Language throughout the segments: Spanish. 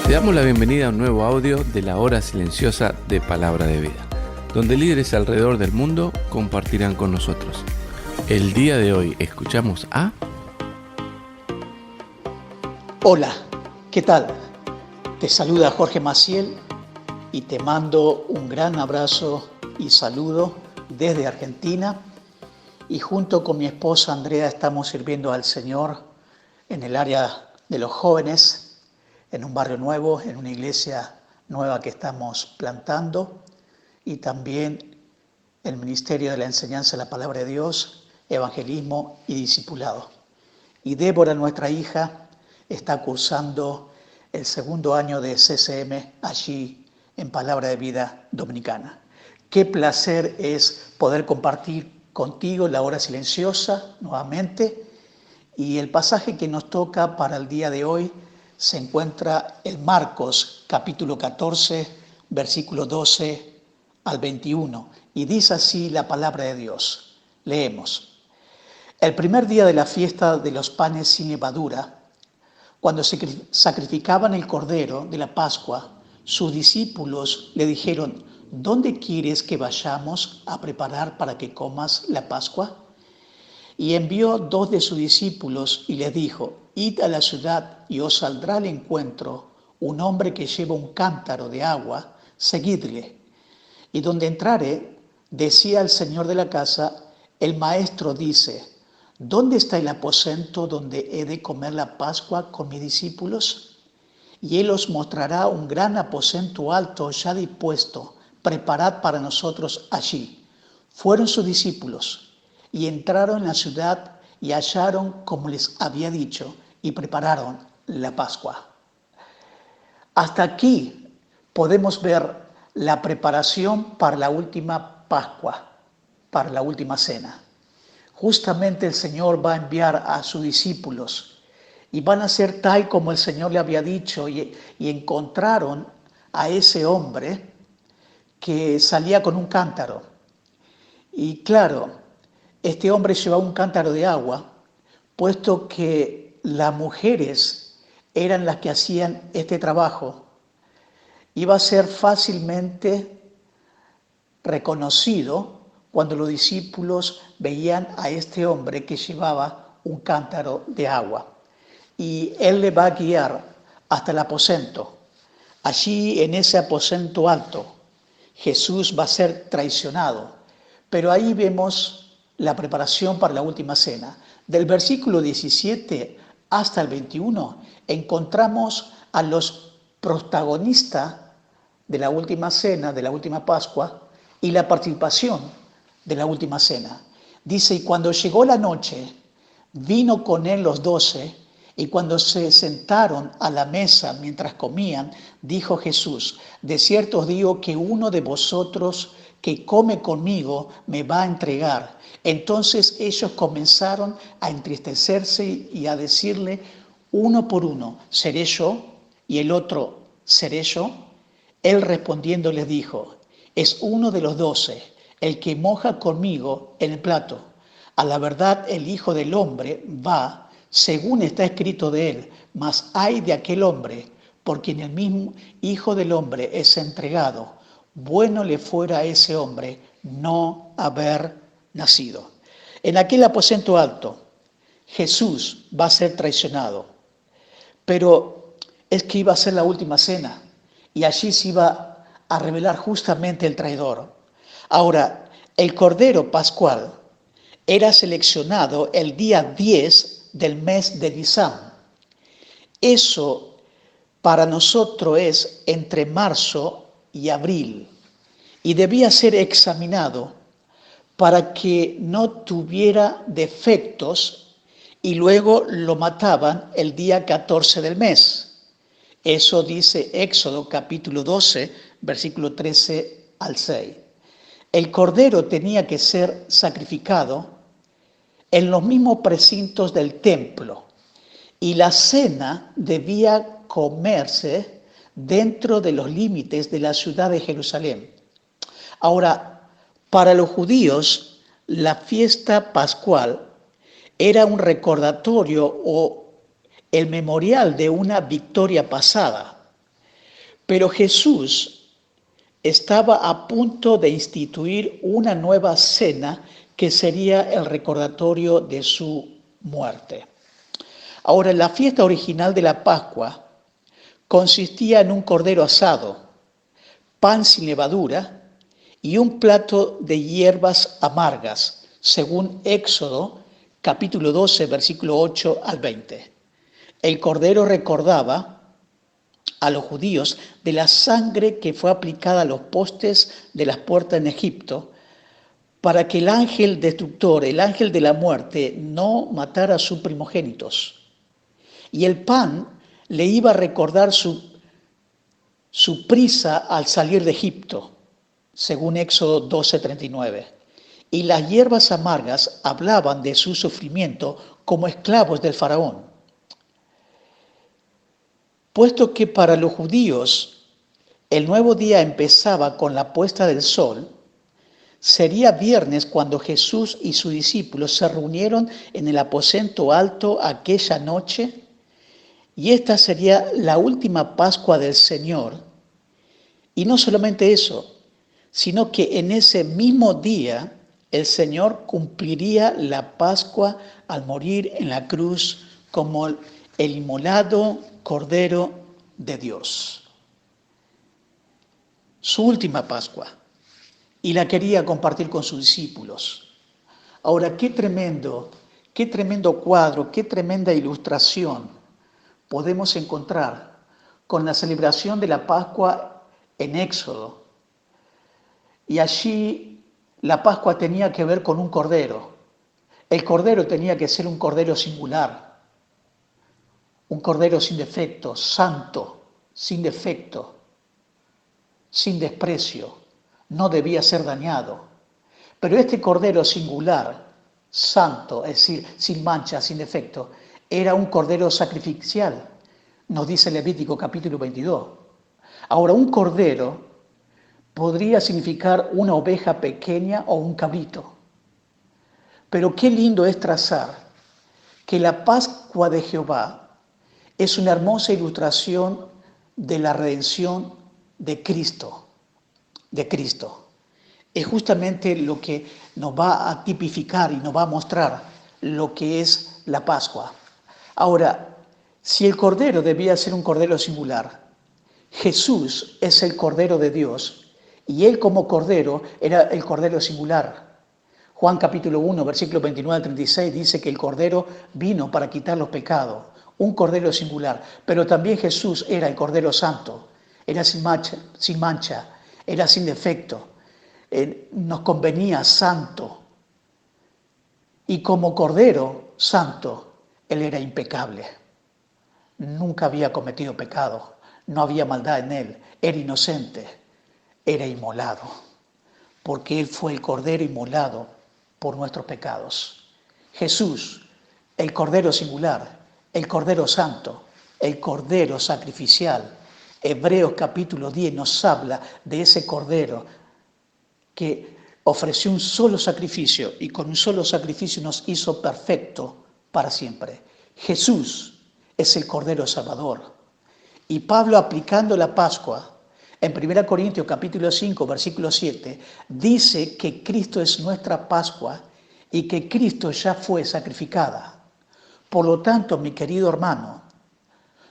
Te damos la bienvenida a un nuevo audio de la hora silenciosa de Palabra de Vida, donde líderes alrededor del mundo compartirán con nosotros. El día de hoy escuchamos a... Hola, ¿qué tal? Te saluda Jorge Maciel y te mando un gran abrazo y saludo desde Argentina. Y junto con mi esposa Andrea estamos sirviendo al Señor en el área de los jóvenes, en un barrio nuevo, en una iglesia nueva que estamos plantando, y también el ministerio de la enseñanza de la palabra de Dios, evangelismo y discipulado. Y Débora, nuestra hija, está cursando el segundo año de CCM allí en Palabra de Vida Dominicana. Qué placer es poder compartir contigo la hora silenciosa nuevamente, y el pasaje que nos toca para el día de hoy se encuentra en Marcos capítulo 14, versículo 12 al 21, y dice así la palabra de Dios. Leemos. El primer día de la fiesta de los panes sin levadura, cuando se sacrificaban el cordero de la Pascua, sus discípulos le dijeron: ¿dónde quieres que vayamos a preparar para que comas la Pascua? Y envió 2 de sus discípulos y les dijo: id a la ciudad y os saldrá al encuentro un hombre que lleva un cántaro de agua, seguidle. Y donde entrare, decía el señor de la casa: el maestro dice, ¿dónde está el aposento donde he de comer la Pascua con mis discípulos? Y él os mostrará un gran aposento alto ya dispuesto, preparad para nosotros allí. Fueron sus discípulos y entraron en la ciudad y hallaron como les había dicho y prepararon la Pascua. Hasta aquí podemos ver la preparación para la última Pascua, para la última cena. Justamente el Señor va a enviar a sus discípulos y van a ser tal como el Señor le había dicho, y encontraron a ese hombre que salía con un cántaro. Y claro, este hombre llevaba un cántaro de agua, puesto que las mujeres eran las que hacían este trabajo. Iba a ser fácilmente reconocido cuando los discípulos veían a este hombre que llevaba un cántaro de agua. Y él le va a guiar hasta el aposento. Allí, en ese aposento alto, Jesús va a ser traicionado. Pero ahí vemos la preparación para la última cena. Del versículo 17 hasta el 21 encontramos a los protagonistas de la última cena, de la última Pascua, y la participación de la última cena. Dice: y cuando llegó la noche, vino con él los 12, y cuando se sentaron a la mesa mientras comían, dijo Jesús: de cierto os digo que uno de vosotros que come conmigo me va a entregar. Entonces ellos comenzaron a entristecerse y a decirle uno por uno: ¿seré yo? Y el otro: ¿seré yo? Él respondiendo les dijo: es uno de los 12, el que moja conmigo en el plato. A la verdad, el Hijo del Hombre va, según está escrito de él, mas ay de aquel hombre por quien el mismo Hijo del Hombre es entregado. Bueno le fuera a ese hombre no haber nacido. En aquel aposento alto, Jesús va a ser traicionado, pero es que iba a ser la última cena y allí se iba a revelar justamente el traidor. Ahora, el Cordero Pascual era seleccionado el día 10 del mes de Nisan. Eso para nosotros es entre marzo y abril, y debía ser examinado para que no tuviera defectos, y luego lo mataban el día 14 del mes. Eso dice Éxodo capítulo 12, versículo 13 al 6. El cordero tenía que ser sacrificado en los mismos precintos del templo, y la cena debía comerse dentro de los límites de la ciudad de Jerusalén. Ahora, para los judíos, la fiesta pascual era un recordatorio o el memorial de una victoria pasada. Pero Jesús estaba a punto de instituir una nueva cena que sería el recordatorio de su muerte. Ahora, la fiesta original de la Pascua consistía en un cordero asado, pan sin levadura y un plato de hierbas amargas, según Éxodo capítulo 12, versículo 8 al 20. El cordero recordaba a los judíos de la sangre que fue aplicada a los postes de las puertas en Egipto para que el ángel destructor, el ángel de la muerte, no matara a sus primogénitos. Y el pan le iba a recordar su prisa al salir de Egipto, según Éxodo 12:39. Y las hierbas amargas hablaban de su sufrimiento como esclavos del faraón. Puesto que para los judíos el nuevo día empezaba con la puesta del sol, sería viernes cuando Jesús y sus discípulos se reunieron en el aposento alto aquella noche, y esta sería la última Pascua del Señor. Y no solamente eso, sino que en ese mismo día el Señor cumpliría la Pascua al morir en la cruz como el inmolado Cordero de Dios. Su última Pascua. Y la quería compartir con sus discípulos. Ahora, qué tremendo cuadro, qué tremenda ilustración podemos encontrar con la celebración de la Pascua en Éxodo. Y allí la Pascua tenía que ver con un cordero. El cordero tenía que ser un cordero singular. Un cordero sin defecto, santo, sin defecto, sin desprecio, no debía ser dañado. Pero este cordero singular, santo, es decir, sin mancha, sin defecto, era un cordero sacrificial, nos dice Levítico capítulo 22. Ahora, un cordero podría significar una oveja pequeña o un cabrito. Pero qué lindo es trazar que la Pascua de Jehová es una hermosa ilustración de la redención de Cristo. Es justamente lo que nos va a tipificar y nos va a mostrar lo que es la Pascua. Ahora, si el cordero debía ser un cordero singular, Jesús es el Cordero de Dios y Él como Cordero era el Cordero singular. Juan capítulo 1, versículo 29 al 36 dice que el Cordero vino para quitar los pecados. Un Cordero singular, pero también Jesús era el Cordero Santo, era sin mancha, era sin defecto, nos convenía santo. Y como Cordero Santo, Él era impecable. Nunca había cometido pecado, no había maldad en Él, era inocente, era inmolado, porque Él fue el Cordero inmolado por nuestros pecados. Jesús, el Cordero singular, el Cordero Santo, el Cordero sacrificial. Hebreos capítulo 10 nos habla de ese Cordero que ofreció un solo sacrificio y con un solo sacrificio nos hizo perfecto para siempre. Jesús es el Cordero Salvador. Y Pablo, aplicando la Pascua, en 1 Corintios capítulo 5, versículo 7, dice que Cristo es nuestra Pascua y que Cristo ya fue sacrificada. Por lo tanto, mi querido hermano,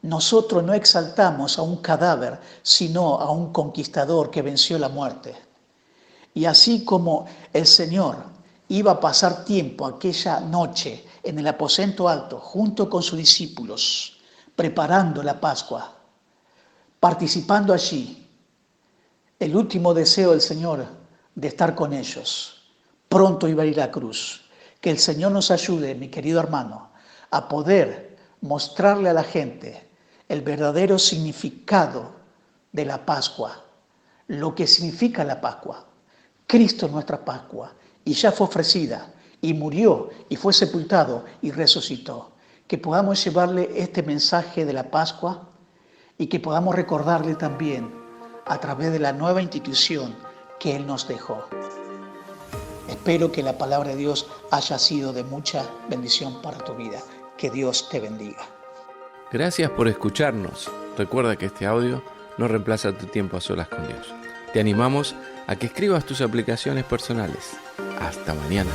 nosotros no exaltamos a un cadáver, sino a un conquistador que venció la muerte. Y así como el Señor iba a pasar tiempo aquella noche en el aposento alto, junto con sus discípulos, preparando la Pascua, participando allí, el último deseo del Señor de estar con ellos, pronto iba a ir a la cruz. Que el Señor nos ayude, mi querido hermano, a poder mostrarle a la gente el verdadero significado de la Pascua, lo que significa la Pascua. Cristo es nuestra Pascua y ya fue ofrecida y murió y fue sepultado y resucitó. Que podamos llevarle este mensaje de la Pascua y que podamos recordarle también a través de la nueva institución que Él nos dejó. Espero que la palabra de Dios haya sido de mucha bendición para tu vida. Que Dios te bendiga. Gracias por escucharnos. Recuerda que este audio no reemplaza tu tiempo a solas con Dios. Te animamos a que escribas tus aplicaciones personales. Hasta mañana.